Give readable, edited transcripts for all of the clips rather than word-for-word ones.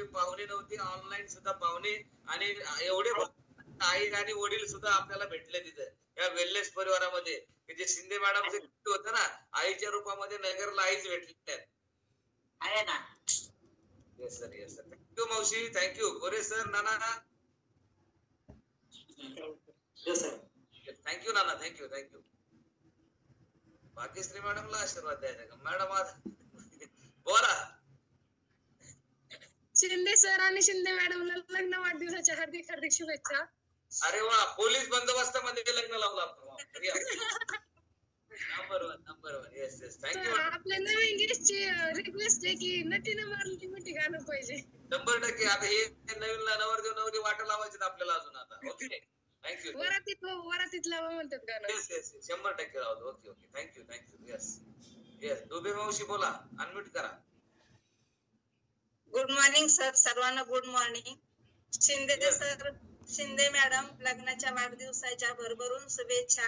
कोणी पाहुणे नव्हती, ऑनलाईन सुद्धा पाहुणे आणि एवढे आई आणि वडील सुद्धा आपल्याला भेटले तिथे या वेल्लेस परिवारामध्ये, की जे शिंदे मॅडमचे होतं ना, आईच्या रूपामध्ये नगरला आईच भेटले आहे ना. Yes sir, yes sir. Thank you मावशी, थँक्यू गोरे सर, नाना. थँक्यू नाना, थँक्यू थँक्यू. भाग्यश्री मॅडमला आशीर्वाद द्यायचा का मॅडम? आज बोला. शिंदे सर आणि शिंदे मॅडमला लग्न वाढदिवसाच्या हार्दिक हार्दिक शुभेच्छा. अरे वा, पोलीस बंदोबस्तामध्ये लग्न लावलं आपण. Number one. Yes yes, thank you. आपल्या नवीन गेस्टची रिक्वेस्ट आहे की नटीनं मारली मिठी गाणं पाहिजे. 100%. आता हे नवीन नवरदेव नवरी वाटा लावायचे आपल्याला अजून आता. Okay, thank you. वरातीत लावा म्हणतात गाणं. येस येस, 100% राहतो. Okay okay, thank you thank you. Yes yes, डुबे मावशी बोला, अनम्यूट करा. गुड मॉर्निंग सर, सर्वांना good morning. Shinde sir, Shinde madam, लग्नाच्या वाढदिवसाच्या भरभरून शुभेच्छा.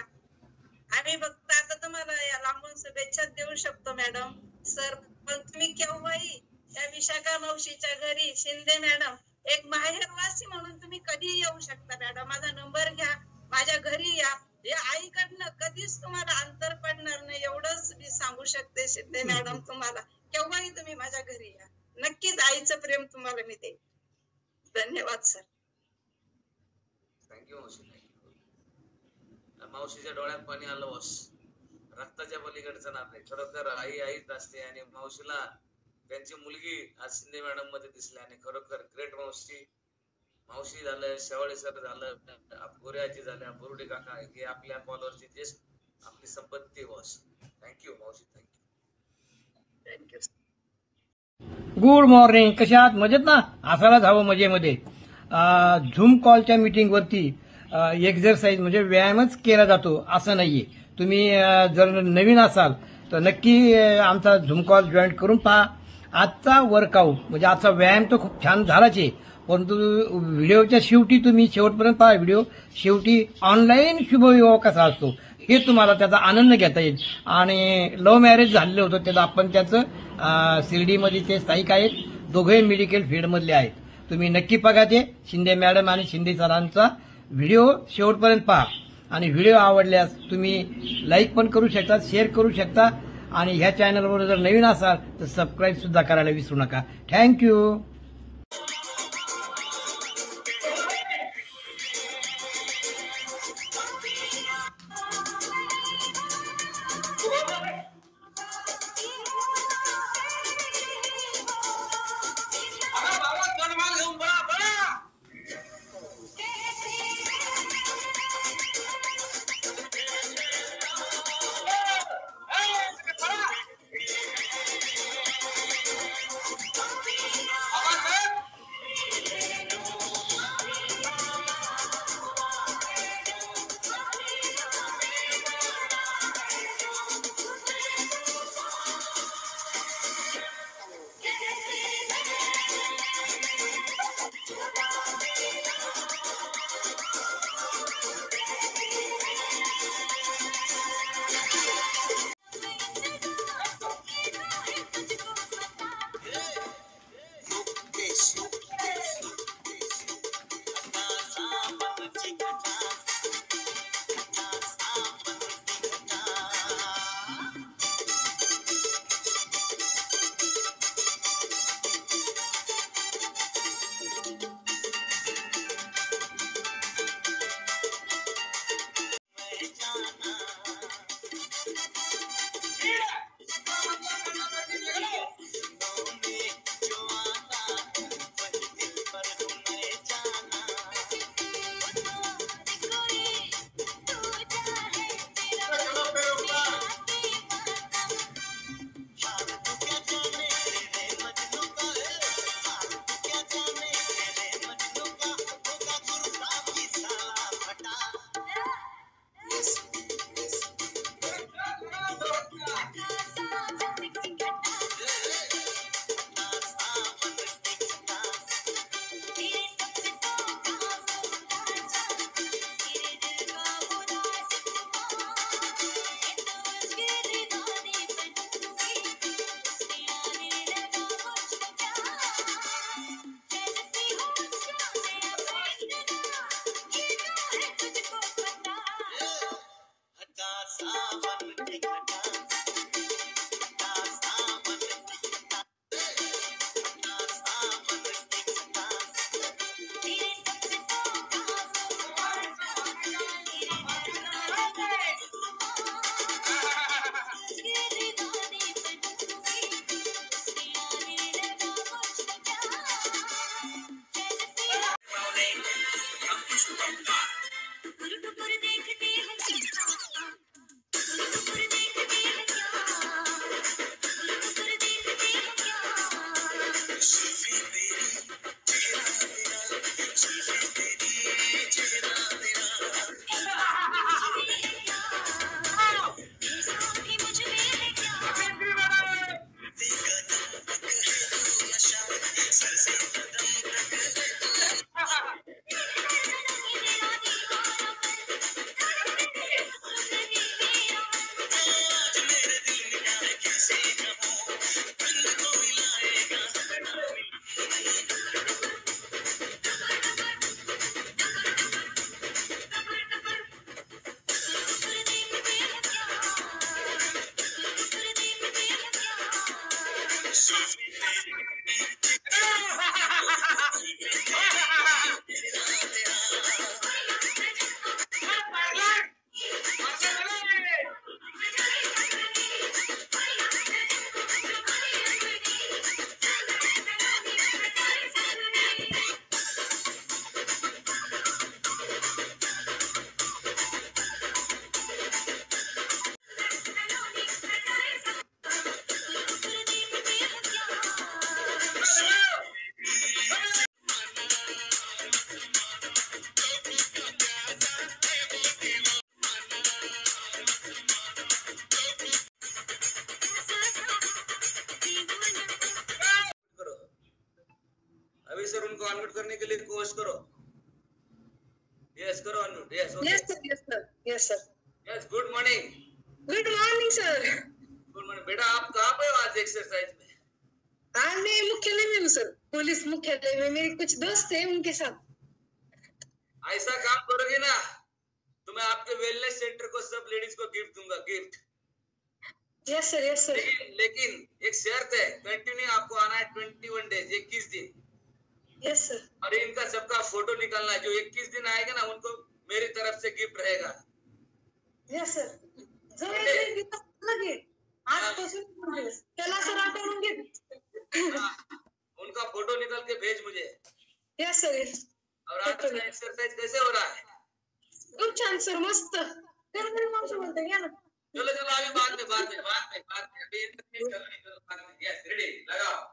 आम्ही फक्त आता तुम्हाला या लांबून शुभेच्छा देऊ शकतो मॅडम सर, पण तुम्ही केव्हाही या विशाखा मावशीच्या घरी शिंदे मॅडम एक माहेरवासी म्हणून तुम्ही कधी येऊ शकता मॅडम. माझा नंबर घ्या, माझ्या घरी या. हे आईकडनं कधीच तुम्हाला अंतर पडणार नाही, एवढंच मी सांगू शकते शिंदे मॅडम. तुम्हाला केव्हाही तुम्ही माझ्या घरी या, नक्कीच आईचं प्रेम तुम्हाला मी देईन. धन्यवाद सर. थँक्यू मावशी, थँक्यू. मावशीच्या डोळ्यात पाणी आलं बॉस. रक्ताच्या पलीकडचं नाते खरोखर आई आईच असते आणि मावशीला त्यांची मुलगी आज शिंदे मॅडम मध्ये दिसली आणि खरोखर ग्रेट मावशी. मावशी झालं, शेवाळे सर झालं, गोऱ्याची झाल्या, बुरुडे काका, हे आपल्या फॉलोअरची जे आपली संपत्ती बॉस. थँक्यू मावशी, थँक्यू. Good morning. कशा आहात? मजेत ना? असायलाच हवं मजेमध्ये. झूम कॉलच्या मीटिंग वरती एक्झरसाइज म्हणजे व्यायामच केला जातो असं नाहीये. तुम्ही जर नवीन असाल तर नक्की आमचा झूम कॉल जॉईन करून पहा. आजचा वर्कआउट म्हणजे आजचा व्यायाम तर खूप छान झालाच आहे, परंतु व्हिडिओच्या शेवटी तुम्ही शेवटपर्यंत पहा. व्हिडिओ शेवटी ऑनलाईन शुभविवाह कसा असतो हे तुम्हाला त्याचा आनंद घेता येईल. आणि लव्ह मॅरेज झालेलं होतं त्याचं आपण त्याचं शिर्डीमध्ये ते स्थायिक आहेत, दोघे मेडिकल फील्डमधले आहेत. तुम्ही नक्की बघा ते शिंदे मॅडम आणि शिंदे सरांचा व्हिडिओ शेवटपर्यंत पहा. आणि व्हिडिओ आवडल्यास तुम्ही लाईक पण करू शकता, शेअर करू शकता. आणि ह्या चॅनलवर जर नवीन असाल तर सबस्क्राईब सुद्धा करायला विसरू नका. थँक्यू. करो अभी सर, उनको अनम्यूट करने के लिए कोशिश करो। यस करो unmute. Yes okay. Yes sir, yes sir, yes sir. Yes good morning. Good morning sir. Good morning बेटा, आप कहाँ पे हो आज एक्सरसाइज में? आज मैं मुख्यालय में हूँ सर, पुलिस मुख्यालय में। मेरे कुछ दोस्त हैं, उनके साथ। ऐसा काम करोगे ना तो मैं आपके वेलनेस सेंटर को सब लेडीज को गिफ्ट दूंगा, gift. Yes sir, yes sir. लेकिन एक शर्त है, कंटिन्यू आपको आना है 21 डेज, 21 दिन। Yes sir. और इनका सबका फोटो निकालना है। जो 21 दिन आएगा ना उनको मेरी तरफ से गिफ्ट रहेगा। Yes sir. जो एक दिन लगे आजपासून त्याला सर आठवून घे। उनका फोटो निकाल के भेज मुझे। Yes sir, yes. और आज का एक्सरसाइज कैसे हो रहा है? खूप छान सर, मस्त। तर मावशी बोलते घ्या ना। चलो चलो, अभी बाद में अभी इंटरव्यू करो बाद में। यस रेडी, लगाओ।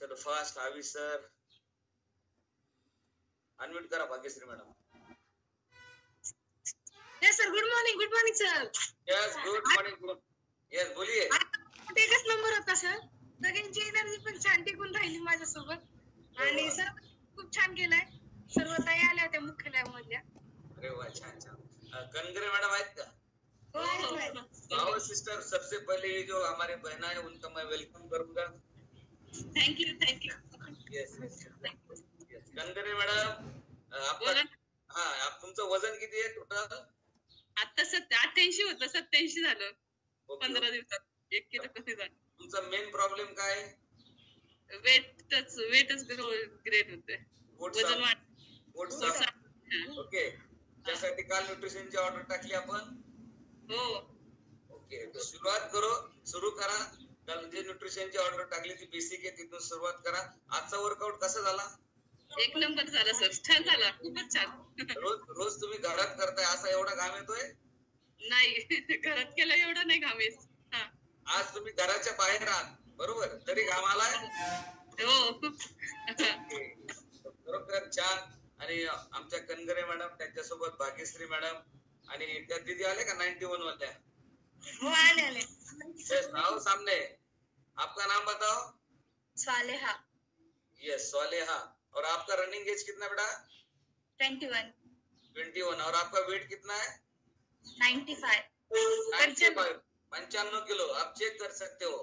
चलो फास्ट, हावी सर अनम्यूट करा। Bhagyashree madam. Yes sir, good morning sir. Yes good morning. Yes बोलिए। एकच नंबर होता सर। सगळ्यांची एनर्जी पण छान टिकून राहिली माझ्यासोबत। आणि सर खूप छान केलंय। सर्व ताई आल्या होत्या मुख्यालयामधल्या। अरे वाह, छान छान। कनगरे मैडम आहेत का? हो। भाव सिस्टर, सबसे पहले ये जो हमारे बहना है उनका मैं वेलकम करूंगा। Thank you. Yes yes yes. Kanagare madam, आपका आप तुमचं वजन किती आहे टोटल? आता 88 होतं, 87 झालं ओके. 15 दिवसात 1 किलो कमी झालं. तुमचा मेन प्रॉब्लेम काय आहे? वेटच ग्रेट होते, वजन पोट साफ. ओके, त्यासाठी काल न्यूट्रिशनची ऑर्डर टाकली आपण. हो. ओके, तो सुरू करा. काल जे न्यूट्रिशनची ऑर्डर टाकली ती बेसिक आहे, तिथून सुरुवात करा. आजचा वर्कआउट कसा झाला? 1 नंबर झाला सर, छान झाला, खूपच छान. रोज तुम्ही घरात करताय असा एवढा घाम येतोय? नाही, घरात केलं एवढं नाही घाम येत. आज तुम्ही घराच्या बाहेर आहात बरोबर, तरी घाम आलाय? हो, खूप. खरोखर छान. आणि आमच्या कनगरे मॅडम, त्यांच्यासोबत भाग्यश्री मॅडम आणि त्या दीदी आले का 91 वाल्या? हो, आले। आओ सामने, आपका नाम बताओ। स्वालेहा। यस स्वालेहा। और आपका रनिंग एज कितना बेटा? 21। 21। और आपका वेट कितना है? 95। 95 किलो। आप चेक कर सकते हो।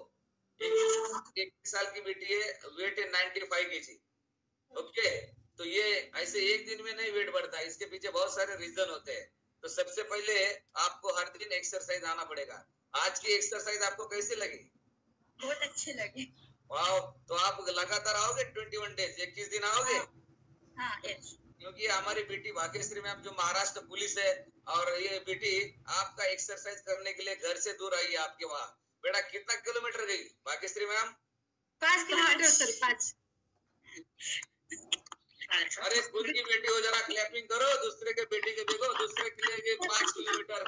एक साल की बेटी है, वेट है 95 kg। ओके, तो ये ऐसे एक दिन में नहीं वेट बढ़ता, इसके पीछे बहुत सारे रीजन होते हैं। तो सबसे पहले आपको हर दिन एक्सरसाइज आना पड़ेगा। आज की एक्सरसाइज आपको कैसी लगी? बहुत अच्छे लगे। वाह, तो आप लगातार आओगे 21 डेज, 21 दिन आओगे? हाँ, यस। क्योंकि हमारी बेटी भाग्यश्री मैम जो महाराष्ट्र पुलिस है, और ये बेटी आपका एक्सरसाइज करने के लिए घर से दूर आई है आपके वहाँ। बेटा कितना किलोमीटर गई भाग्यश्री मैम? 5 kilometre sir, 5। अरे खुद की बेटी हो, जरा क्लैपिंग करो। दूसरे के बेटी के देखो, दूसरे के लिए 5 किलोमीटर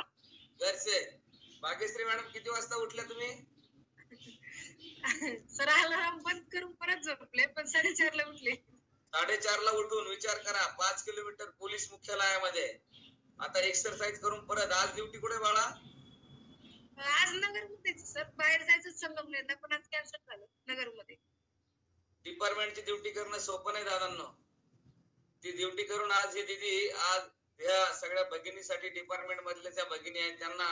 घर से। भाग्यश्री मॅडम किती वाजता उठल्या तुम्ही? सर अलार्म बंद करून परत झोपले, पण 4:30 ला उठले. 4:30 ला उठून विचार करा, 5 किलोमीटर पोलीस मुख्यालयामध्ये, आता एक्सरसाइज करून परत. आज ड्युटी कुठे बाळा? आज नगरमध्येच सर, बाहेर जायचं संगमनेरला, पण आज कॅन्सल झालं नगरमध्ये. डिपार्टमेंटची ड्युटी करणं सोपं नाही दादांनो. ती ड्युटी करून आज ही दीदी आज ह्या सगळ्या भगिनीसाठी, डिपार्टमेंट मधल्या ज्या भगिनी आहेत त्यांना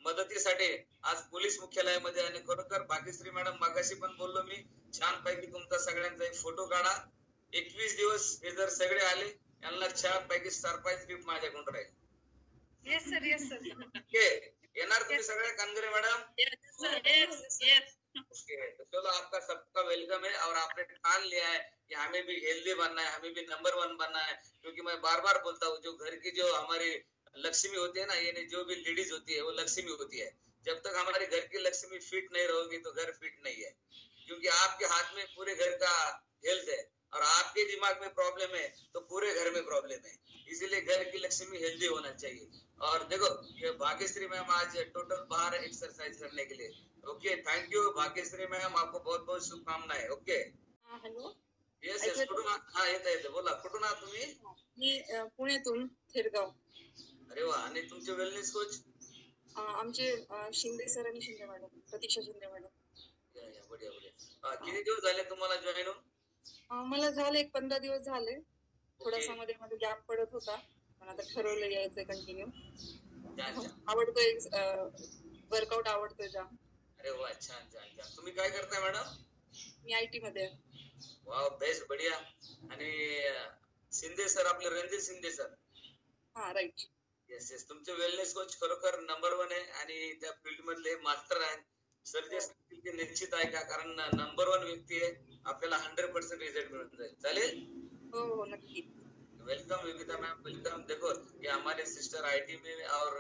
मदतीसाठी आज पोलीस मुख्यालयामध्ये. आणि खरोखर भाग्यश्री मॅडम मागाशी पण बोललो मी, छान पैकी तुमचा सगळ्यांचा एक फोटो काढा. 21 दिवस हे जर सगळे आले, यांना छान पैकी सरप्राईज गिफ्ट माझ्याकडून राहील. Yes sir, yes sir. Okay, येणार तुम्ही सगळे कानगरे मॅडम? Yes. ओके, तो चलो आपका सबका वेलकम है। और आपने ठान लिया है कि हमें भी हेल्दी बनना है, हमें भी नंबर 1 बनना है। क्योंकि मैं बार बार बोलता हूँ, जो घर की जो हमारी लक्ष्मी होती है ना, यानी जो भी लेडीज होती है वो लक्ष्मी होती है। जब तक हमारे घर की लक्ष्मी फिट नहीं रहोगी तो घर फिट नहीं है। क्योंकि आपके हाथ में पूरे घर का हेल्थ है, और आपके दिमाग में प्रॉब्लम है तो पूरे घर में प्रॉब्लम है। इसीलिए घर की लक्ष्मी हेल्दी होना चाहिए। और देखो ये भाग्यश्री मैम आज टोटल बाहर एक्सरसाइज करने के लिए। Okay, thank you Bhagyashree ma'am, आपको बहुत बहुत शुभकामनाएं। ओके, हॅलो, येस येस, कुठून हा येते बोला, कुठून आहात तुम्ही? मी पुण्यातून थेरगाव. अरे वा, आणि तुमचे वेलनेस कोच? आमचे शिंदे सर आणि शिंदे मॅडम, प्रतीक्षा शिंदे मॅडम. या बढिया बढिया. किती दिवस झाले तुम्हाला जॉईन होऊन? मला झाले एक 15 दिवस झाले. थोडासा ओके, मध्ये गॅप पडत होता, पण आता ठरवलं यायचं कंटिन्यू. छान छान. आवडतोय, वर्कआउट आवडतोय जाम. अरे वा, छान छान छान. तुम्ही काय करताय मॅडम? मी IT मध्ये आहे. वाव, बेस्ट, बढिया. आणि शिंदे सर, आपले रणजित शिंदे सर. हा, राईट. येस येस, तुमचे वेलनेस कोच खरोखर नंबर 1 आहे आणि त्या फील्ड मधले मास्टर आहेत. सर जे सांगतील ते निश्चित आहे का, कारण नंबर 1 व्यक्ती आहे, आपल्याला 100% रिजल्ट मिळून जाईल. चालेल? हो हो, नक्की. Welcome Vivita ma'am, welcome. देखो ये हमारे सिस्टर IT में और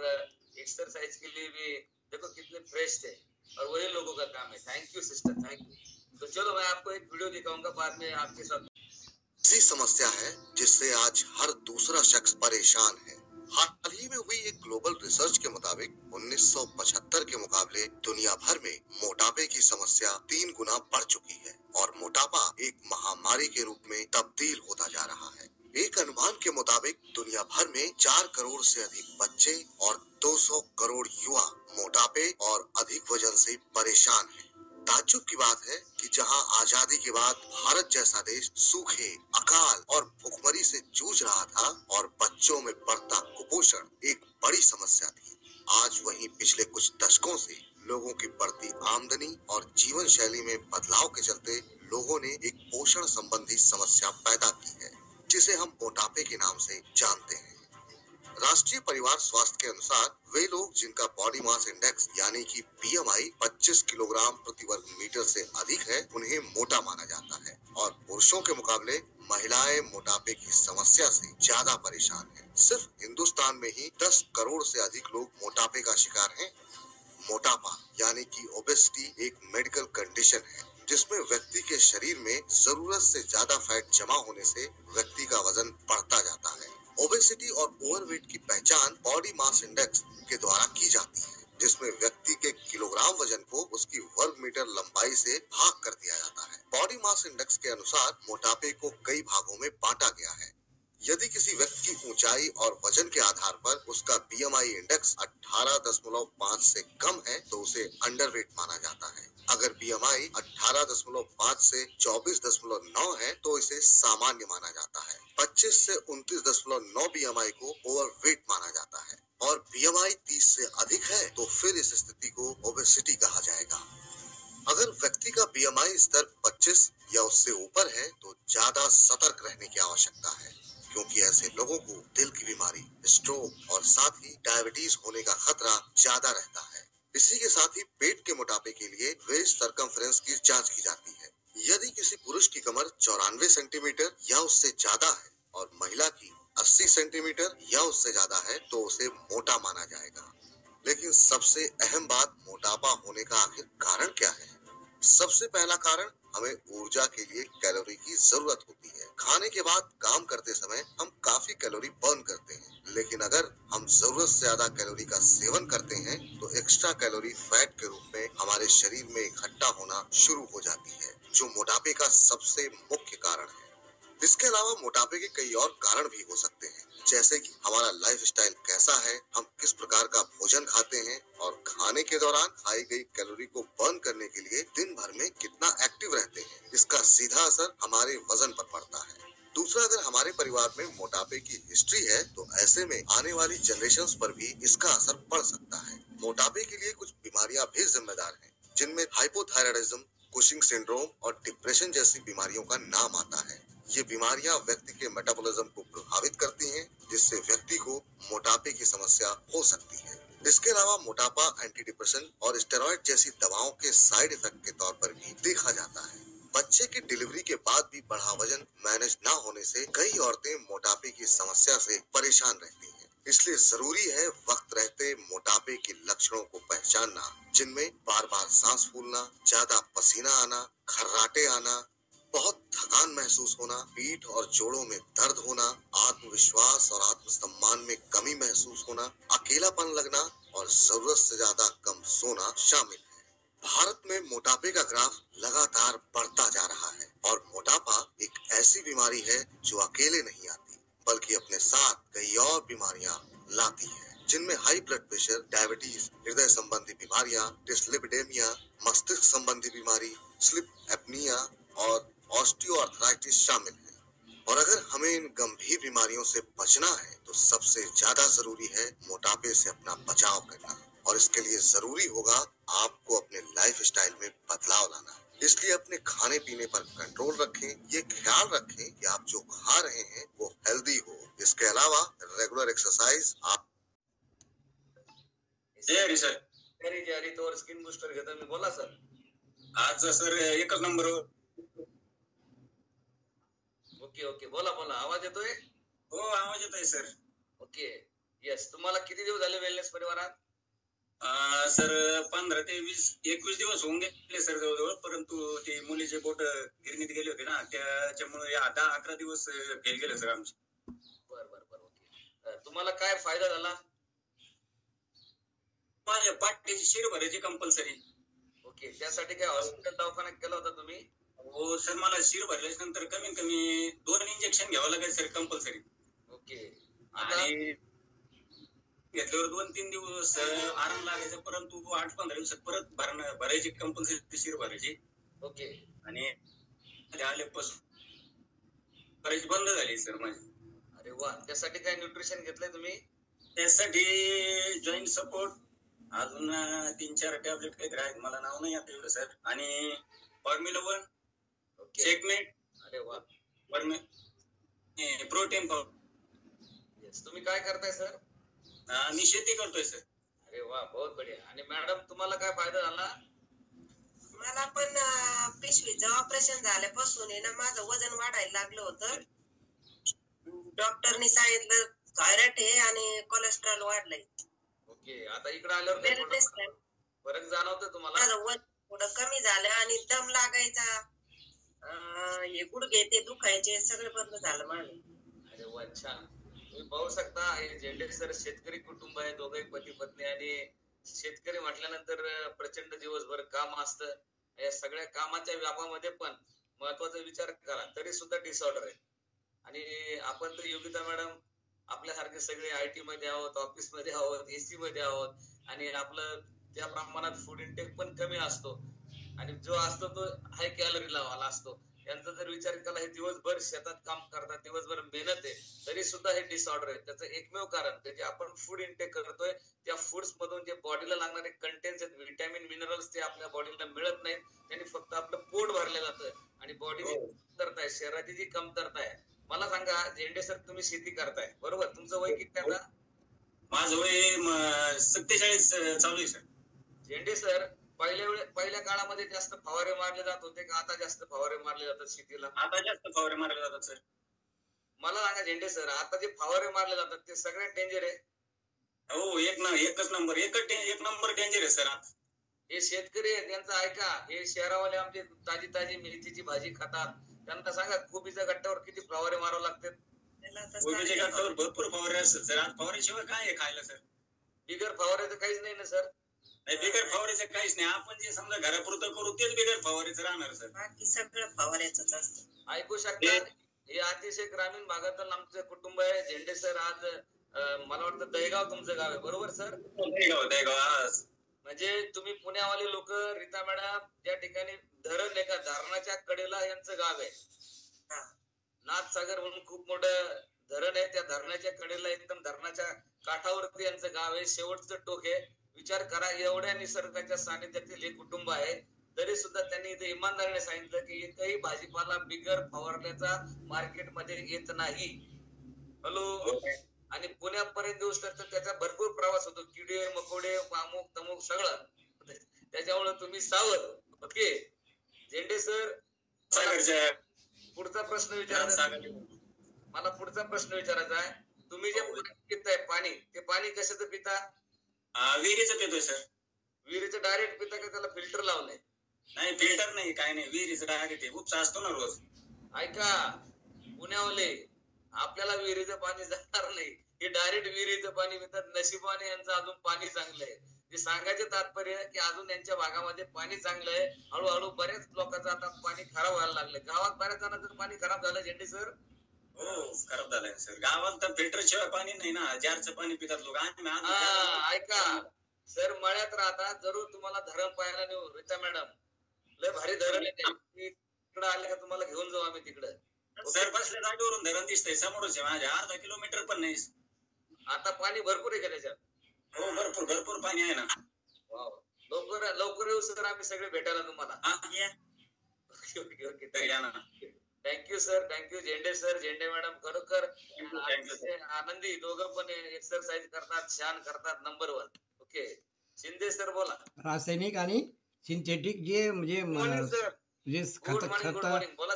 एक्सरसाइज के लिए भी देखो कितने फ्रेश थे, और वही लोगों का काम है। Thank you sister, thank you. तो चलो मैं आपको एक वीडियो दिखाऊंगा बाद में आपके साथ। ऐसी समस्या है जिससे आज हर दूसरा शख्स परेशान है। हाल ही में हुई एक ग्लोबल रिसर्च के मुताबिक 1975 के मुकाबले दुनिया भर में मोटापे की समस्या 3 गुना बढ़ चुकी है, और मोटापा एक महामारी के रूप में तब्दील होता जा रहा है। एक अनुमान के मुताबिक दुनिया भर में 4 करोड़ से अधिक बच्चे और 200 करोड़ युवा मोटापे और अधिक वजन से परेशान हैं। ताज्जुब की बात है कि जहां आजादी के बाद भारत जैसा देश सूखे, अकाल और भूखमरी से जूझ रहा था, और बच्चों में बढ़ता कुपोषण एक बड़ी समस्या थी, आज वहीं पिछले कुछ दशकों से लोगों की बढ़ती आमदनी और जीवन शैली में बदलाव के चलते लोगों ने एक पोषण संबंधी समस्या पैदा की है, जिसे हम मोटापे के नाम से जानते हैं। राष्ट्रीय परिवार स्वास्थ्य के अनुसार वे लोग जिनका बॉडी मास इंडेक्स यानी कि BMI 25 किलोग्राम प्रति वर्ग मीटर से अधिक है, उन्हें मोटा माना जाता है, और पुरुषों के मुकाबले महिलाएं मोटापे की समस्या से ज्यादा परेशान हैं। सिर्फ हिंदुस्तान में ही 10 करोड़ से अधिक लोग मोटापे का शिकार हैं। मोटापा यानी कि ओबेसिटी एक मेडिकल कंडीशन है, जिसमें व्यक्ति के शरीर में जरूरत से ज्यादा फैट जमा होने से व्यक्ति का वजन बढ़ता जाता है। ओबेसिटी और ओवरवेट की पहचान बॉडी मास इंडेक्स के द्वारा की जाती है, जिसमें व्यक्ति के किलोग्राम वजन को उसकी वर्ग मीटर लंबाई से भाग कर दिया जाता है। बॉडी मास इंडेक्स के अनुसार मोटापे को कई भागों में बांटा गया है। यदि किसी व्यक्ति की ऊंचाई और वजन के आधार पर उसका BMI इंडेक्स 18.5 से कम है तो उसे अंडरवेट माना जाता है। अगर BMI 18.5 से 24.9 है तो इसे सामान्य माना जाता है। 25 से 29.9 BMI को ओवरवेट माना जाता है, और BMI 30 से अधिक है तो फिर इस स्थिति को ओबेसिटी कहा जाएगा। अगर व्यक्ति का बीएमआई स्तर 25 या उससे ऊपर है तो ज्यादा सतर्क रहने की आवश्यकता है, क्योंकि ऐसे लोगों को दिल की बीमारी, स्ट्रोक और साथ ही डायबिटीज होने का खतरा ज्यादा रहता है। इसी के साथ ही पेट के मोटापे के लिए वेस्ट सरकमफ्रेंस की जांच की जाती है। यदि किसी पुरुष की कमर 94 सेंटीमीटर या उससे ज्यादा है और महिला की 80 सेंटीमीटर या उससे ज्यादा है तो उसे मोटा माना जाएगा। लेकिन सबसे अहम बात, मोटापा होने का आखिर कारण क्या है? सबसे पहला कारण, हमें ऊर्जा के लिए कैलोरी की जरूरत होती है। खाने के बाद काम करते समय हम काफी कैलोरी बर्न करते हैं, लेकिन अगर हम जरूरत से ज्यादा कैलोरी का सेवन करते हैं तो एक्स्ट्रा कैलोरी फैट के रूप में हमारे शरीर में इकट्ठा होना शुरू हो जाती है, जो मोटापे का सबसे मुख्य कारण है। इसके अलावा मोटापे के कई और कारण भी हो सकते हैं, जैसे कि हमारा लाइफस्टाइल कैसा है, हम किस प्रकार का भोजन खाते हैं और खाने के दौरान खाई गई कैलोरी को बर्न करने के लिए दिन भर में कितना एक्टिव रहते हैं। इसका सीधा असर हमारे वजन पर पड़ता है। दूसरा, अगर हमारे परिवार में मोटापे की हिस्ट्री है तो ऐसे में आने वाली जनरेशंस पर भी इसका असर पड़ सकता है। मोटापे के लिए कुछ बीमारियां भी जिम्मेदार हैं, जिनमें हाइपोथायराइडिज्म, कुशिंग सिंड्रोम और डिप्रेशन जैसी बीमारियों का नाम आता है। ये बीमारियां व्यक्ति के मेटाबॉलिज्म को प्रभावित करती हैं, जिससे व्यक्ति को मोटापे की समस्या हो सकती है। इसके अलावा मोटापा एंटी डिप्रेशन और स्टेरॉइड जैसी दवाओं के साइड इफेक्ट के तौर पर भी देखा जाता है। बच्चे की डिलीवरी के बाद भी बढ़ा वजन मैनेज न होने से कई औरतें मोटापे की समस्या से परेशान रहती हैं। इसलिए जरूरी है वक्त रहते मोटापे के लक्षणों को पहचानना, जिनमें बार बार सांस फूलना, ज्यादा पसीना आना, खर्राटे आना, बहुत थकान महसूस होना, पीठ और जोड़ों में दर्द होना, आत्मविश्वास और आत्मसम्मान में कमी महसूस होना, अकेलापन लगना और जरूरत से ज्यादा कम सोना शामिल है। भारत में मोटापे का ग्राफ लगातार बढ़ता जा रहा है और मोटापा एक ऐसी बीमारी है जो अकेले नहीं आती, बल्कि अपने साथ कई और बीमारियां लाती है, जिनमें हाई ब्लड प्रेशर, डायबिटीज, हृदय संबंधी बीमारियां, डिस्लिपिडेमिया, मस्तिष्क संबंधी बीमारी, स्लीप एपनिया और ऑस्टियोआर्थराइटिस शामिल है। और अगर हमें इन गंभीर बीमारियों से बचना है तो सबसे ज्यादा जरूरी है मोटापे से अपना बचाव करना, और इसके लिए जरूरी होगा आपको अपने लाइफस्टाइल में बदलाव लाना। इसलिए अपने खाने पीने पर कंट्रोल रखें, ये ख्याल रखें कि आप जो खा रहे हैं वो हेल्दी हो। इसके अलावा रेगुलर एक्सरसाइज आप सर तयारी तो स्किन बूस्टर घेता मी, बोला सर. आज सर एकच नंबर. ओके बोला आवाज येतोय? हो, आवाज येतोय सर. Okay, yes. तुम्हाला किती दिवस झाले वेलनेस परिवारात? सर 15 ते 21 दिवस होऊन गेले सर जवळजवळ, परंतु ते मुलीचे बोट गिरणीत गेले होते ना, त्याच्यामुळे 10-11 दिवस फेल गेले सर आमचे. बर ओके. तुम्हाला काय फायदा झाला? माझ्या पाठीची शिर भरायची कंपल्सरी. ओके, त्यासाठी काय हॉस्पिटल दवाखान्यात गेला होता तुम्ही? हो सर, मला शिर भरल्याच्या नंतर कमीत कमी 2 इंजेक्शन घ्यावं लागेल सर कंपल्सरी. ओके, आणि घेतल्यावर 2-3 दिवस आराम लागायचा, परंतु 8-15 दिवसात परत भरायची कंपल्सरी शिर भरायची. ओके, आणि आल्यापासून भरायची बंद झाली सर माझी. अरे वा. त्यासाठी काय न्यूट्रिशन घेतलंय तुम्ही? त्यासाठी जॉईंट सपोर्ट, अजून 3-4 टॅबलेट काहीतरी आहेत, मला नाव नाही आता एवढं सर, आणि फॉर्म्युला 1, चेकमेट. अरे वा. Protein powder. यस. तुम्ही काय करताय सर? मी शेती करतोय सर. अरे वा, बहुत बढिया. आणि मॅडम, तुम्हाला काय फायदा झाला? मला पण पिशवीचं ऑपरेशन झाल्यापासून ना माझं वजन वाढायला लागलं होतं. डॉक्टरनी सांगितलं थायरॉइड आहे आणि कोलेस्ट्रॉल वाढलंय. ओके, आता इकडे आल्यावर फरक जाणवतोय तुम्हाला? माझं वजन थोडं कमी झालं आणि दम लागायचा, हे गुडघे ते दुखायचे, सगळं बंद झालं माझं. अरे वा, छान. तुम्ही पाहू शकता, हे झेंडे सर शेतकरी कुटुंब आहे, दोघे पती पत्नी. आणि शेतकरी म्हटल्यानंतर प्रचंड दिवसभर काम असतं. या सगळ्या कामाच्या व्यापामध्ये पण महत्वाचा विचार करा, तरी सुद्धा डिसऑर्डर आहे. आणि आपण तर योगिता मॅडम आपल्यासारखे सगळे IT मध्ये आहोत, ऑफिस मध्ये आहोत, AC मध्ये आहोत, आणि आपलं त्या प्रमाणात फूड इंटेक पण कमी असतो, आणि जो असतो तो हाय कॅलरी लावाला असतो. यांचा जर विचार केला, हे दिवसभर शेतात काम करतात, दिवसभर मेहनत आहे, तरी सुद्धा हे डिसऑर्डर आहे. त्याचं एकमेव कारण ते जे आपण फूड इंटेक करतोय त्या फूड्स मधून जे बॉडीला लागणारे कंटेंट्स आहेत, व्हिटॅमिन मिनरल्स, ते आपल्या बॉडीला मिळत नाहीत. त्यांनी फक्त आपलं पोट भरलं जातं आणि बॉडीची कमतरता आहे, शरीराची जी कमतरता आहे. मला सांगा झेंडे सर, तुम्ही शेती करताय बरोबर, तुमचं वय किती आता? माझं वय 47 चालू आहे सर. झेंडे सर, पहिल्या काळामध्ये जास्त फवारे मारले जात होते का आता जास्त फवारे मारले जातात शेतीला? आता जास्त फवारे मारले जातात सर. मला सांगा झेंडे सर, आता जे फवारे मारले जातात ते सगळ्यात डेंजर आहे. हो, एक नंबर डेंजर आहे सर. हे शेतकरी आहेत त्यांचं ऐका, हे शहरावाले आमचे ताजी ताजी मेथीची भाजी खातात, त्यांना सांगा कोबीच्या गट्ट्यावर किती फवारे मारावं लागतात. कोबीच्या गट्ट्यावर भरपूर फवारे असतात सर. आज फवाऱ्याशिवाय काय आहे खायला सर? बिगर फवाऱ्याचं काहीच नाही ना सर. नाही, बिगर फवाऱ्याचं काहीच नाही. आपण जे समजा घरापुरतं करू तेच बिगर फवाऱ्याचं राहणार सर. बाकी सगळं फवाऱ्याचंच असतं. ऐकू शकता, हे अतिशय ग्रामीण भागातील आमचं कुटुंब आहे. झेंडे सर, आज मला वाटतं दहेगाव तुमचं गाव आहे बरोबर सर? दहेगाव. म्हणजे तुम्ही पुण्यावाले लोक, रीता मॅडम, ज्या ठिकाणी धरण आहे का धरणाच्या कडेला यांचं गाव आहे. नाथसागर म्हणून खूप मोठं धरण आहे, त्या धरणाच्या कडेला एकदम धरणाच्या काठावरती यांचं गाव आहे, शेवटचं टोक आहे. विचार करा, एवढ्या निसर्गाच्या सानिध्यातील हे कुटुंब आहे, तरी सुद्धा त्यांनी इथे इमानदारीने सांगितलं की एकही भाजीपाला बिगर फवारण्याचा मार्केटमध्ये येत नाही. हॅलो. आणि पुण्यापर्यंत येऊस तर त्याचा भरपूर प्रवास होतो, किडे मकोडे अमुक तमुक सगळं, त्याच्यामुळे तुम्ही सावध. ओके झेंडे सर, पुढचा प्रश्न विचारायचा मला पुढचा प्रश्न विचारायचा आहे. तुम्ही जे पिताय पाणी, ते पाणी कशाचं पिता? विहिरीचं पितोय सर. विहिरीचं डायरेक्ट पिता का त्याला फिल्टर लावलंय? नाही, फिल्टर नाही, काय नाही, विहिरीचं डायरेक्ट उपसा असतो ना रोज. ऐका पुण्यावले, आपल्याला विहिरीचं पाणी जाणार नाही, हे डायरेक्ट विहिरीचं पाणी पितात. नशिबाने यांचं अजून पाणी चांगलं आहे. जे सांगायचे तात्पर्य की अजून यांच्या भागामध्ये पाणी चांगलं आहे. हळूहळू बऱ्याच लोकांचं आता पाणी खराब व्हायला लागलं. गावात बऱ्याच जणांचं पाणी खराब झालं झेंडे सर. हो, खराब झालंय सर. गावात तर फिल्टर शिवाय पाणी नाही ना, जारचं पाणी पितात लोक. ऐका सर, मळ्यात राहता, जरूर तुम्हाला धरण पाहायला नेऊ. रीता मॅडम, लय भारी धरण आहे, तिकडं आले का तुम्हाला घेऊन जाऊ आम्ही तिकडं. सर, बसल्या जागेवरून धरण दिसतंय समोरच आहे माझ्या, अर्धा किलोमीटर पण नाही. आता पाणी भरपूर आहे का त्याच्यात? हो, भरपूर पाणी आहे ना. लवकर येऊ सर, आम्ही सगळे भेटायला तुम्हाला. ओके, थँक्यू सर, थँक्यू झेंडे सर, झेंडे मॅडम, खरोखर आनंदी. दोघं पण एक्सरसाइज करतात, छान करतात, नंबर 1. ओके शिंदे सर बोला. रासायनिक आणि सिंथेटिक जे म्हणजे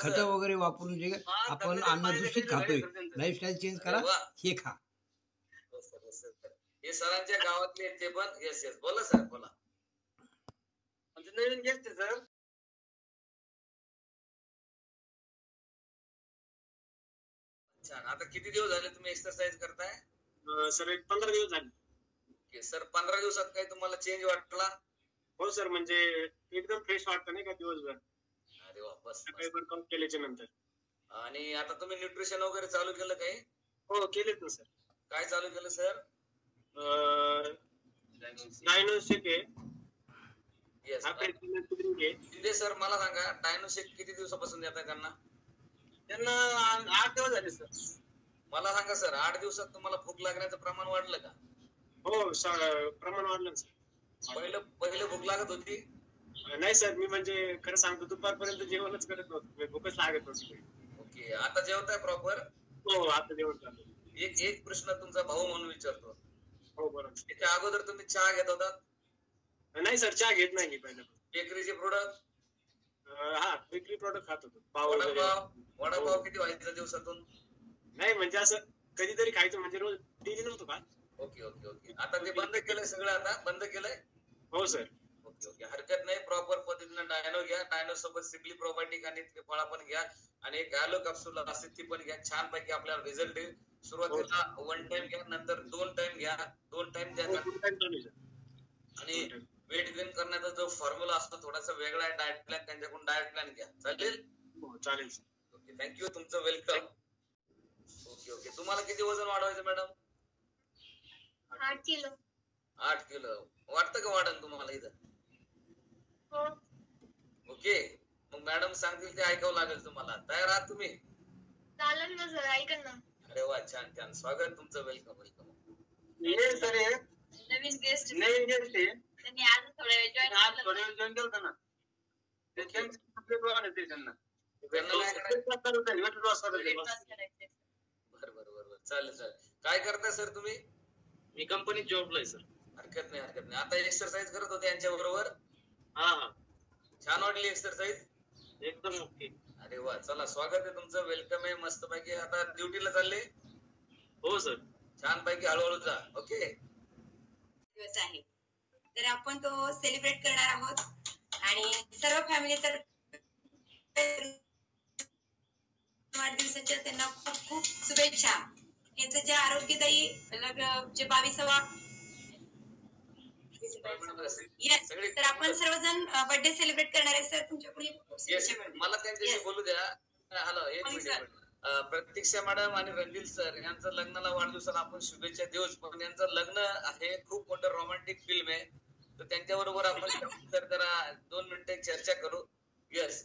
खत वगैरे वापरून जे आपण अन्न दूषित खातोय, लाईफस्टाईल चेंज करा, हे खा. हे सरांच्या गावातले ते पण. येस बोला सर, बोला. म्हणजे नवीन घेतले सर. छान. आता किती दिवस झाले तुम्ही एक्सरसाइज करताय? सर 15 दिवस झाले. ओके सर, 15 दिवसात काही तुम्हाला चेंज वाटला? हो सर, म्हणजे एकदम फ्रेश वाटतं नाही का दिवसभर. अरे वा, बस. सकाळी वर्कआउट केल्याच्या नंतर. आणि आता तुम्ही न्यूट्रिशन वगैरे चालू केलं काही? हो, केलेत ना सर. काय चालू केलं सर? डायनोस्टिक आहे. येस. शिंदे सर, मला सांगा, डायनोसेक किती दिवसापासून देताय त्यांना? त्यांना 8 दिवस झाले सर. मला सांगा सर, 8 दिवसात तुम्हाला भूक लागण्याचं प्रमाण वाढलं का? हो सर, प्रमाण वाढलं सर. पहिले भूक लागत होती? नाही सर, मी म्हणजे खरं सांगतो, दुपारपर्यंत जेवणच करत नव्हतं, भूकच लागत नव्हती. ओके, आता जेवताय प्रॉपर? हो, आता जेवण चालू. एक प्रश्न तुमचा भाऊ म्हणून विचारतो. हो बरोबर. त्याच्या अगोदर तुम्ही चहा घेत होता? नाही सर, चहा घेत नाही पहिलं. बेकरीचे प्रोडक्ट? हा, बेकरी प्रोडक्ट खात होतो. वडापाव किती व्हायचा दिवसातून? नाही म्हणजे असं कधीतरी खायचं, म्हणजे रोज डेली नव्हतं का. Okay okay okay. आता ते बंद केलंय सगळं, आता बंद केलंय? हो सर. ओके ओके, हरकत नाही. प्रॉपर पद्धतीने डायनो घ्या, डायनो सोबत सिप्ली प्रोबायोटिक आणि फळा पण घ्या, आणि एक ॲलो कॅप्सूल असते ती पण घ्या. छान पैकी आपल्याला रिझल्ट येईल. सुरुवातीला 1 टाइम घ्या, नंतर 2 टाइम घ्या, 2 टाइम द्या. आणि वेट गेन करण्याचा जो फॉर्म्युला असतो थोडासा वेगळा आहे, डाएट प्लॅन, त्यांच्याकडून डाएट प्लॅन घ्या. चालेल? हो चालेल. ओके, थँक्यू, तुमचं वेलकम. Okay okay. तुम्हाला किती वजन वाढवायचं मॅडम? 8 किलो. 8 किलो वाटतं का वाढन तुम्हाला इथं? हो. ओके, मग मॅडम सांगतील ते ऐकावं लागेल तुम्हाला. तयार आहात तुम्ही? चालेल ना सर, ऐका ना. अरे वा, छान छान. स्वागत तुमचं. Welcome welcome. ये सर ये नवीन गेस्ट नवीन गेस्ट आहे. त्यांनी आज थोड्या वेळ जॉईन आज थोड्या वेळ जॉईन केलं ना ते त्यांचं आपले दोन आहे ते त्यांना त्यांना काय करायचं? वेट लॉस करायचं. करायचे. बरं बरं बरं बरं, चालेल चालेल. काय करता सर तुम्ही? मी कंपनीत जॉबला आहे सर. हरकत नाही हरकत नाही. आता एक्सरसाइज करत होते यांच्या बरोबर. हा हा छान वाटली एक्सरसाइज? एकदम ओके. अरे वा, चला स्वागत आहे तुमचं. वेलकम आहे. मस्त पैकी आता ड्युटीला चालले. हो सर. छान पैकी हळूहळू जा. ओके. दिवस आहे तर आपण तो सेलिब्रेट करणार आहोत आणि सर्व फॅमिली तर वाढदिवसाच्या त्यांना खूप खूप शुभेच्छा. यांचं जे आरोग्यदायी जे 22वा येस तर आपण सर्वजण बर्थडे सेलिब्रेट करणार आहे सर. तुमच्याकडून येस, मला त्यांच्याशी बोलू द्या. हॅलो, एक मिनिट. प्रतीक्षा मॅडम आणि रणजित सर यांचं लग्नाला वाढदिवसाला आपण शुभेच्छा देऊच, पण यांचं लग्न आहे खूप मोठं रोमॅन्टिक फिल्म आहे, तर त्यांच्याबरोबर आपण तर जरा 2 मिनिटं चर्चा करू. येस,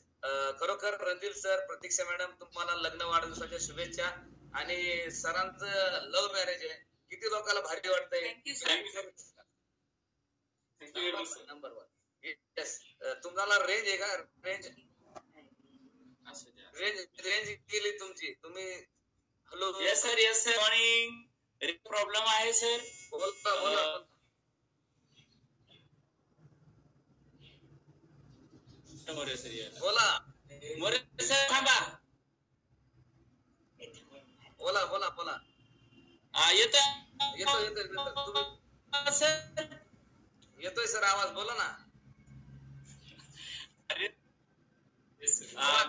खरोखर रणजित सर, प्रतीक्षा मॅडम, तुम्हाला लग्न वाढदिवसाच्या शुभेच्छा. आणि सरांचं लव्ह मॅरेज आहे. किती लोकांना भारी वाटतंय. नंबर 1. येस, तुम्हाला रेंज आहे का? रेंज केली तुमची. तुम्ही hello. Yes sir morning. Problem आहे सर. बोला बोला बोला मोरे सर थांबा. बोला बोला बोला. येतो येतोय सर. येतोय सर आवाज. बोला ना.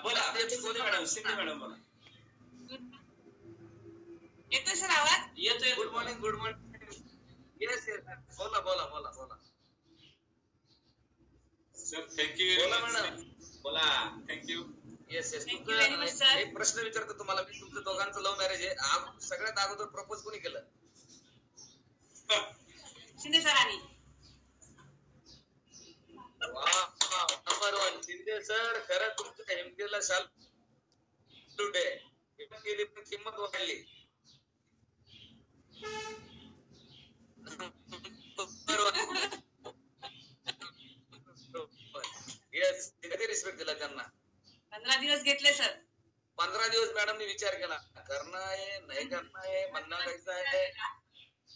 बोला मॅडम. शिंदे मॅडम बोला. येतोय सर आवाज? येतोय. Good morning good morning. Yes yes, बोला बोला बोला बोला. Sir thank you. बोला मॅडम. बोला. Thank you. Yes yes. Thank you very much, sir. एक प्रश्न विचारतो तुम्हाला मी. तुमचं दोघांचं लव्ह मॅरेज आहे. सगळ्यात अगोदर प्रपोज कोणी केलं? शिंदे सरांनी. Number 1 Shinde sir. खरं तुमच्या हिमतीला सॅल्यूट आहे. केली पण किंमत वाढली. येस, कधी रिस्पेक्ट दिला त्यांना? 15 दिवस घेतले सर. 15 दिवस मॅडमने विचार केला. करणं आहे नाही करणं आहे, म्हणणं द्यायचं आहे.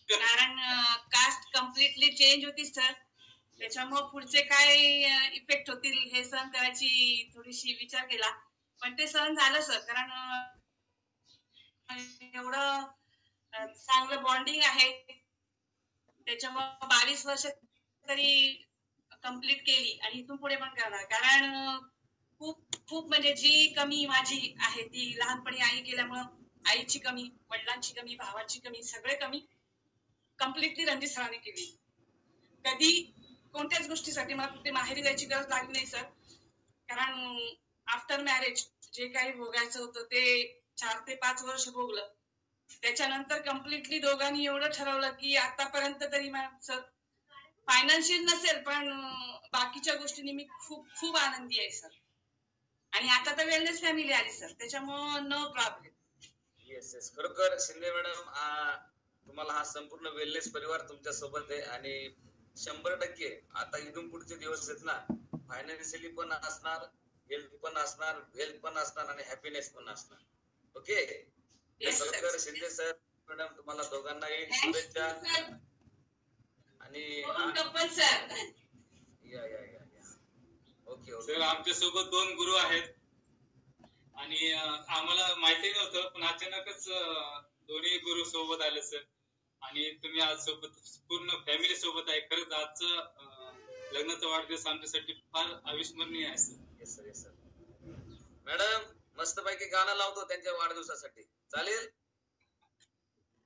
कारण कास्ट कम्प्लिटली चेंज होती सर. त्याच्यामुळे पुढचे काय इफेक्ट होतील हे सहन करायची थोडीशी विचार केला, पण ते सहन झालं सर. कारण एवढं चांगलं बॉन्डिंग आहे, त्याच्यामुळे 22 वर्ष तरी कम्प्लीट केली आणि इथून पुढे पण करणार. कारण खूप खूप म्हणजे जी कमी माझी आहे ती लहानपणी आई गेल्यामुळं, आईची कमी, वडिलांची कमी, भावाची कमी, सगळे कमी कम्प्लिटली रणजित सरांनी केली. कधी कोणत्याच गोष्टीसाठी मला कुठे माहेरी जायची गरज लागली नाही सर. कारण आफ्टर मॅरेज जे काही भोगायचं होतं ते 4 ते 5 वर्ष भोगलं. त्याच्यानंतर कम्प्लिटली दोघांनी एवढं ठरवलं की आतापर्यंत तरी सर फायनान्शियल नसेल पण बाकीच्या गोष्टींनी मी खूप खूप आनंदी आहे सर. आणि आता तर वेलनेस फॅमिली आली सर, त्याच्यामुळं नो प्रॉब्लेम. येस येस, खरोखर शिंदे मॅडम, तुम्हाला हा संपूर्ण वेलनेस परिवार तुमच्या सोबत आहे. आणि 100% आता इथून पुढचे दिवस आहेत ना, फायनान्शियली पण असणार, हेल्थ पण असणार, वेल्थ पण असणार आणि हॅपीनेस पण असणार. ओके. खरोखर शिंदे सर मॅडम तुम्हाला दोघांनाही शुभेच्छा. आणि या या या ओके ओके. सर आमच्या सोबत 2 गुरु आहेत आणि आम्हाला माहिती नव्हतं, पण अचानकच दोन्ही गुरु सोबत आले सर. आणि तुम्ही आज सोबत पूर्ण फॅमिली सोबत आहे. खरंच आजचं लग्नाचा वाढदिवस आमच्यासाठी फार अविस्मरणीय आहे sir. Yes sir, yes sir. Madam मस्त पैकी गाणं लावतो त्यांच्या वाढदिवसासाठी, चालेल?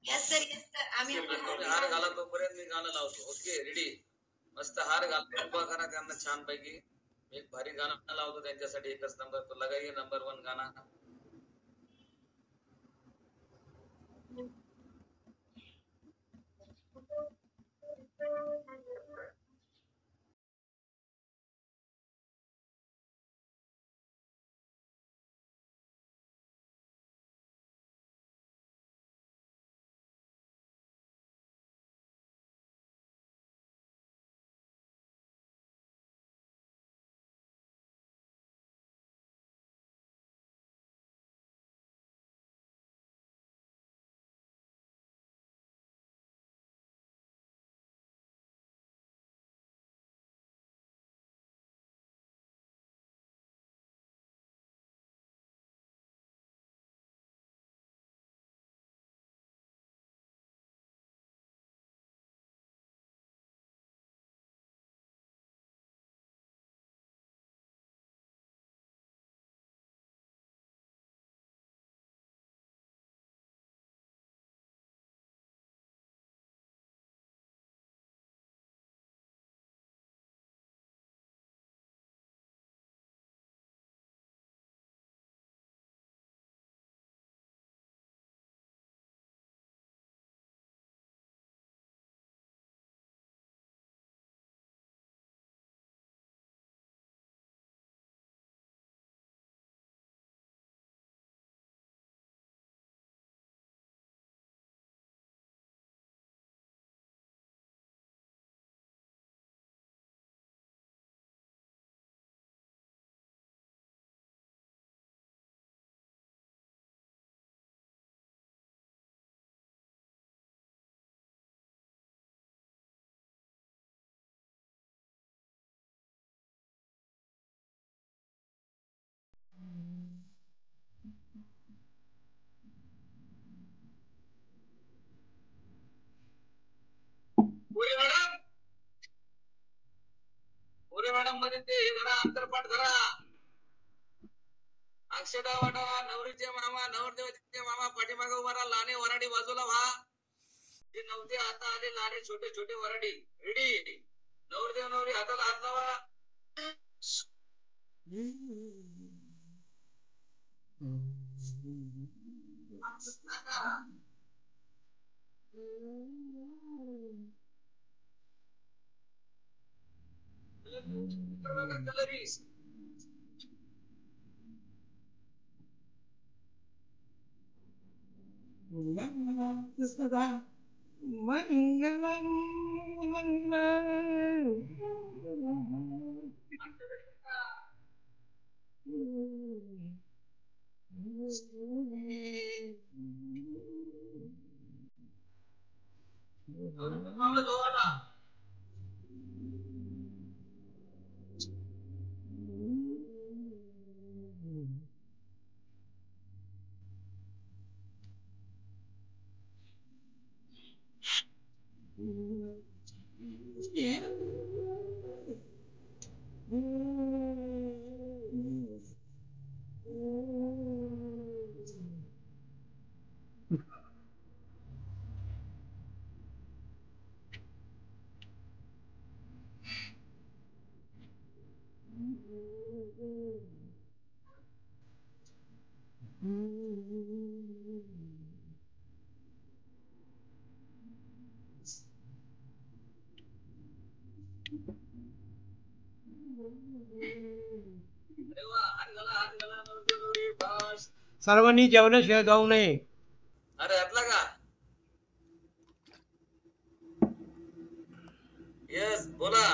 Yes sir, yes sir. आम्ही हार घाला तोपर्यंत मी गाणं लावतो. Okay, ready? मस्त हार घालतो, उभा करा त्यांना छान पैकी. एक भारी गाणं लावतो त्यांच्यासाठी. एकच नंबर तो लगाइए, नंबर 1 गाना. अंतरपाठ धरा. अक्षदा वाटावा, नवरीचे मामा, नवरदेवाचे मामा पाठीमागे उभा राहा. लाणे वराडी बाजूला व्हा. जे नव्हते आता आले लाणे छोटे छोटे वराडी. रेडी. नवरदेव नवरी हाताला हात लावा. कलरीस सर्वांनी जेवल्याशिवाय जाऊ नये. अरे आतला का? येस बोला.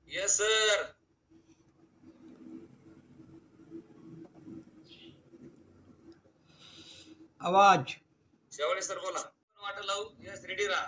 Yes sir. आवाज. शेवळे सर बोला. वाट लावू. येस रेडी राहा.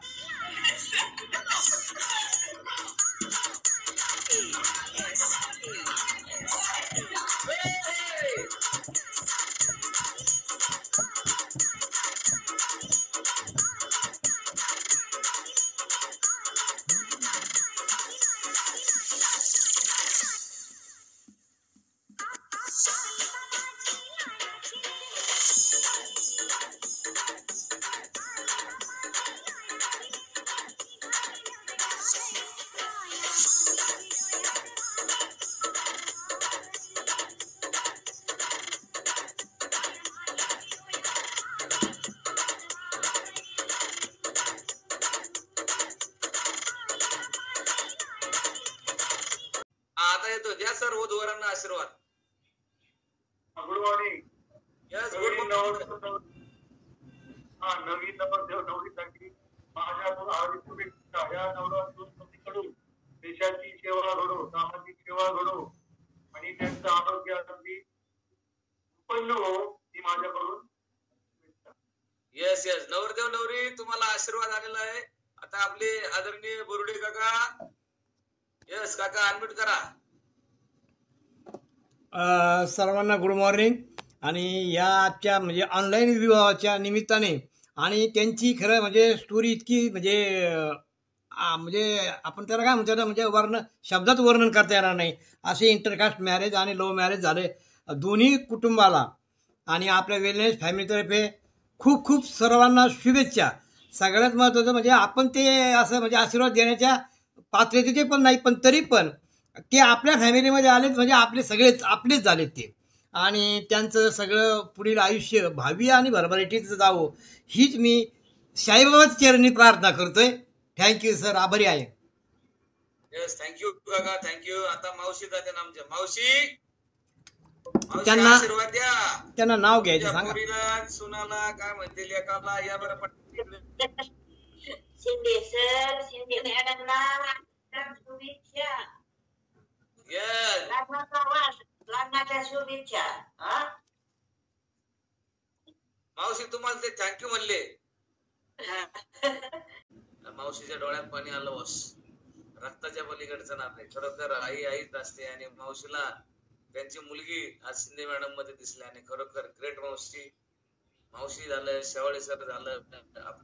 आता येतो. द्या सर वधूवरांना आशीर्वाद. Good morning. Yes good morning. नवीन नवरदेव नवरीसाठी माझ्याकडून हार्दिक शुभेच्छा. या नवरात्रोत्सवाकडून देशाची सेवा घडो, सामाजिक सेवा घडो आणि त्यांचं आरोग्य अगदी उत्पन्न हो ही माझ्याकडून शुभेच्छा. Yes yes. नवरदेव नवरी तुम्हाला आशीर्वाद आलेला आहे. आता आपले आदरणीय बोरुडे काका. येस काका अनम्यूट करा. सर्वांना गुड मॉर्निंग. आणि या आजच्या म्हणजे ऑनलाईन विवाहाच्या निमित्ताने आणि त्यांची खरं म्हणजे स्टोरी इतकी म्हणजे आपण त्याला काय म्हणतो ना, म्हणजे शब्दात वर्णन करता येणार नाही. असे इंटरकास्ट मॅरेज आणि लव्ह मॅरेज झाले दोन्ही कुटुंबाला. आणि आपल्या वेलनेस फॅमिलीतर्फे खूप खूप सर्वांना शुभेच्छा. सगळ्यात महत्त्वाचं म्हणजे आपण ते असं म्हणजे आशीर्वाद देण्याच्या पात्रतेचे पण नाही, पण तरी पण ते आपल्या फॅमिलीमध्ये आलेत म्हणजे आपले सगळेच आपलेच झालेत ते. आणि त्यांचं सगळं पुढील आयुष्य भावी आणि भरभराटीचं जावं हीच मी साईबाबाच्या चरणी प्रार्थना करतोय. Thank you sir. आभारी आहे. येस थँक्यू काका थँक्यू. आता मावशी जाते ना आमच्या. मावशी त्यांना आशीर्वाद द्या. त्यांना नाव घ्यायचं सांगा. मुलीला सुनाला काय म्हणते लेकाला या बरं पटकन. शिंदे सर शिंदे मॅडमला शुभेच्छा. येस लग्नाच्या शुभेच्छा. मावशी तुम्हाला ते थँक्यू म्हणले. मावशीच्या डोळ्यात पाणी आलं बस. रक्ताच्या पलीकडचं नातं आहे. खरोखर आई आईच असते. आणि मावशीला त्यांची मुलगी आज शिंदे मॅडम मध्ये दिसली आणि खरोखर ग्रेट मावशी. मावशी झालं, शेवाळे सर झालं,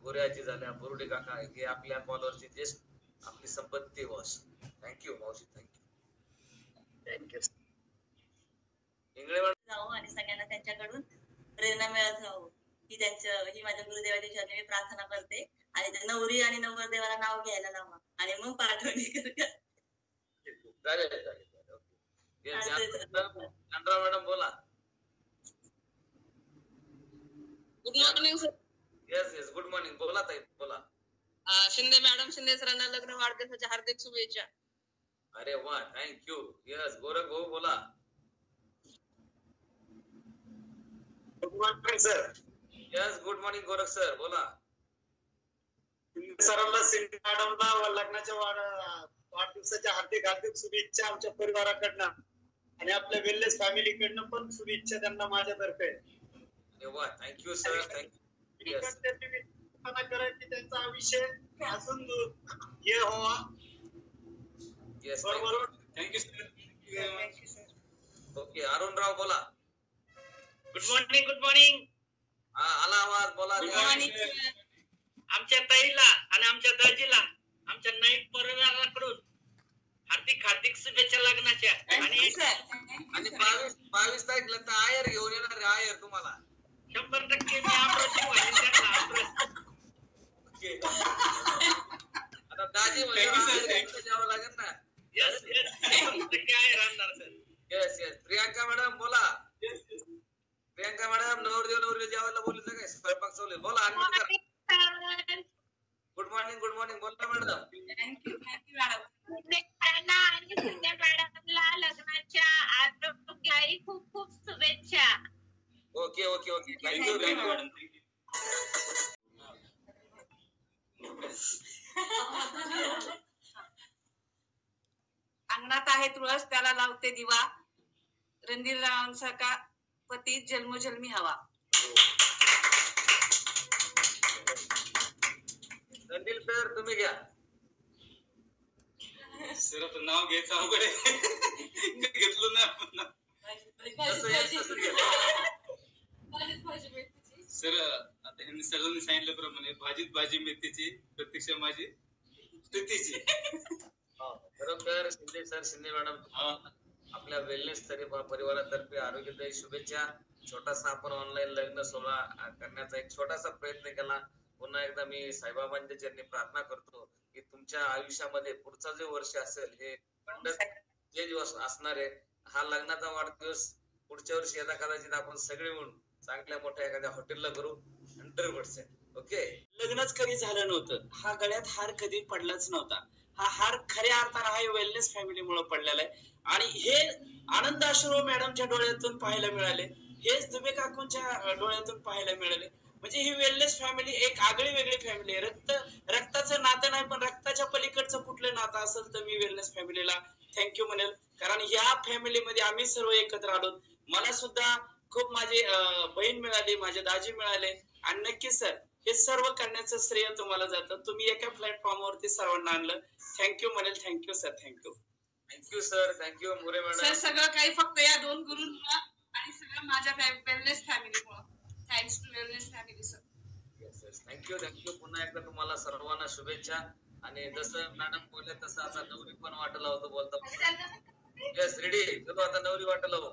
गोऱ्याजी झाल्या, बोरुडे काका हे आपल्या कॉलवरचे ज्येष्ठ आपली संपत्ती वॉश. थँक्यू मावशी, थँक्यू. इंगळे जावं आणि सगळ्यांना त्यांच्याकडून प्रेरणा मिळत राहावं ही माझ्या गुरुदेवाच्या चरणी मी प्रार्थना करते. आणि ते नवरी आणि नवरदेवाला नाव घ्यायला लावा आणि मग पाठवणी करूया. चालेल. चांद्रा मॅडम बोला. Good morning sir. Yes good morning. बोला ताई, बोला. शिंदे मॅडम, शिंदे सरांना लग्न वाढदिवसाच्या हार्दिक शुभेच्छा. अरे वा, थँक्यू. येस गोरख भाऊ बोला. Good morning sir. Yes good morning Gorakh sir, बोला. सरांना शिंदे मॅडमला लग्नाच्या वाढदिवसाच्या हार्दिक हार्दिक शुभेच्छा आमच्या परिवाराकडनं आणि आपल्या वेलनेस फॅमिलीकडनं पण शुभेच्छा त्यांना माझ्यातर्फे. अरे वा, थँक्यू सर, थँक्यू. करायची त्यांचं आयुष्य अजून हे व्हावा. येस बरोबर. Thank you sir. ओके, अरुणराव बोला. Good morning. Good morning. आला आवाज, बोला. आमच्या ताईला आणि आमच्या दाजीला आमच्या नाईक परिवाराकडून हार्दिक हार्दिक शुभेच्छा लग्नाच्या. आणि 22 तारीखला तर आयर घेऊन येणार रे, आयर तुम्हाला 100% मी आमरसची वाली त्यांना आता दाजी म्हणजे जावं लागेल ना. येस 100% आयर आणणार सर. येस. प्रियांका मॅडम बोला. प्रियांका मॅडम, नवरदेव नवरी जेवायला बोलले काय, स्वयंपाक चालू आहे, बोला. Good morning. गुड मॉर्निंग बोला मॅडम. Thank you madam. आणि शिंदे मॅडमला लग्नाच्या आरोग्याची खूप खूप शुभेच्छा. ओके. Thank you madam. अंगणात आहे तुळस त्याला लावते दिवा. रणधीर रावांसारखा पती जन्मोजन्मी हवा. रणधीर सर तुम्ही घ्या. सर आता नाव घ्यायचं अवघड आहे. घेतलं ना आपण. सर आता ह्यांनी सगळ्यांनी सांगितल्याप्रमाणे भाजीत भाजी मेथीची, प्रत्यक्ष माझी स्तुतीची. खरोखर शिंदे सर, शिंदे मॅडम, आपल्या वेलनेस परिवारातर्फे आरोग्यदायी शुभेच्छा. छोटासा आपण ऑनलाईन लग्न सोहळा करण्याचा एक छोटासा प्रयत्न केला. पुन्हा एकदा मी साईबाबांच्या चरणी प्रार्थना करतो की तुमच्या आयुष्यामध्ये पुढचा जे वर्ष असेल हे जे दिवस असणार आहे, हा लग्नाचा वाढदिवस पुढच्या वर्षी यदा कदाचित आपण सगळे मिळून चांगल्या मोठ्या एखाद्या हॉटेलला करू 100%. ओके. लग्नच कधी झालं नव्हतं. हा गळ्यात हार कधी पडलाच नव्हता. हा हार खऱ्या अर्थानं हा वेलनेस फॅमिलीमुळे पडलेला आहे. आणि हे आनंद अश्रू मॅडमच्या डोळ्यातून पाहायला मिळाले, हेच दुबे काकूंच्या डोळ्यातून पाहायला मिळाले. म्हणजे ही वेलनेस फॅमिली एक आगळी वेगळी फॅमिली आहे. रक्ताचं नातं नाही, पण रक्ताच्या पलीकडचं कुठलं नातं असेल तर मी वेलनेस फॅमिलीला थँक्यू म्हणेल. कारण या फॅमिलीमध्ये आम्ही सर्व एकत्र आलो. मला सुद्धा खूप माझी बहीण मिळाली, माझे दाजी मिळाले. आणि नक्की सर हे सर्व करण्याचं श्रेय तुम्हाला जातं. तुम्ही एका प्लॅटफॉर्मवरती सर्वांना आणलं. थँक्यू म्हणेल. Thank you sir. Thank you sir. Thank you More madam. Sir सगळं काही फक्त या 2 गुरूंमुळे आणि सगळं माझ्या वेलनेस फॅमिलीमुळे. Thanks to wellness family sir. Yes. Thank you. पुन्हा एकदा तुम्हाला सर्वांना शुभेच्छा. आणि जसं मॅडम बोलले तसं आता नवरी पण वाटला होतं बोलता. Yes ready. चलो आता नवरी वाटला हो.